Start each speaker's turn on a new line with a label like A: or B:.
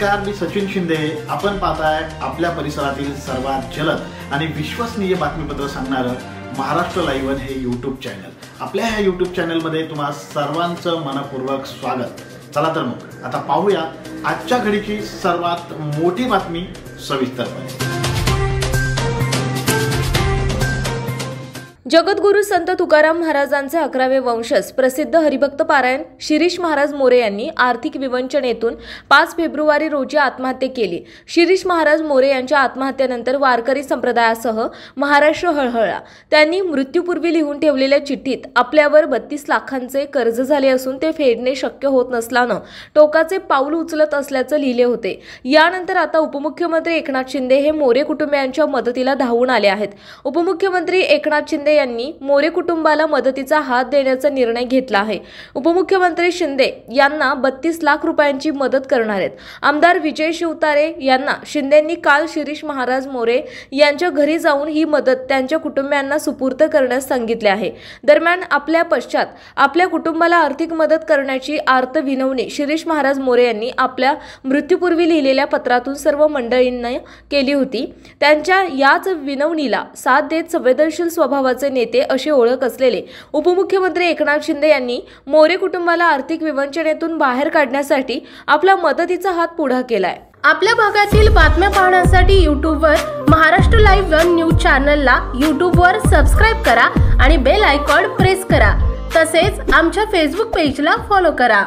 A: नमस्कार, मी सचिन शिंदे। आपण पाहताय आपल्या परिसरातील सर्वात जलद आणि विश्वसनीय बातमीपत्र सांगणारं महाराष्ट्र लाईव्ह हे यूट्यूब चॅनल। आपल्या ह्या यूट्यूब चॅनलमध्ये तुम्हा सर्वांचं मनपूर्वक स्वागत। चला तर मग आता पाहूया आजच्या घडीची सर्वात मोठी बातमी सविस्तरपणे।
B: जगद्गुरु संत तुकाराम महाराजांचे 11वे वंशज प्रसिद्ध हरिभक्त पारायण शिरीष महाराज मोरे यांनी आर्थिक विवंचनेतून 5 फेब्रुवारी रोजी आत्महत्या केली। शिरीष महाराज मोरे यांच्या आत्महत्येनंतर वारकरी संप्रदायासह महाराष्ट्र हळहळला। त्यांनी मृत्यूपूर्वी लिहून ठेवलेल्या चिठ्ठीत आपल्यावर 32 लाखांचे कर्ज झाले असून ते फेडणे शक्य होत नसल्यानं टोकाचे पाऊल उचलत असल्याचे लिहिले होते। यानंतर आता उपमुख्यमंत्री एकनाथ शिंदे हे मोरे कुटुंबियांच्या मदतीला धावून आले आहेत। उपमुख्यमंत्री एकनाथ शिंदे यांनी मोरे कुटुंबाला मदतीचा हात देण्याचा निर्णय घेतला आहे। उपमुख्यमंत्री शिंदे यांना 32 लाख रुपयांची मदत करणार आहेत। आमदार विजय शिवतारे यांना शिंदेंनी काल शिरीष महाराज मोरे यांच्या घरी जाऊन ही मदत त्यांच्या कुटुंबियांना सुपूर्द करण्यास सांगितले आहे। दरम्यान आपल्या पश्चात आपल्या कुटुंबाला आर्थिक मदत करण्याची आर्त विनवणी शिरीष महाराज मोरे यांनी आपल्या मृत्यूपूर्वी लिहिलेल्या पत्रातून सर्व मंडळींना केली होती। त्यांच्या याच विनवणीला साथ देत संवेदनशील स्वभावाचे नेते अशी ओळख असलेले उपमुख्यमंत्री एकनाथ शिंदे यांनी मोरे कुटुंबाला आर्थिक विवंचनेतून बाहेर काढण्यासाठी आपला मदतीचा हात पुढे केलाय।
C: आपल्या भागातील बातम्या पाहण्यासाठी यूट्यूबवर महाराष्ट्र लाईव्ह न्यूज चॅनलला यूट्यूबवर सबस्क्राइब करा आणि बेल आयकॉन प्रेस करा। तसेच आमच्या फेसबुक पेजला फॉलो करा।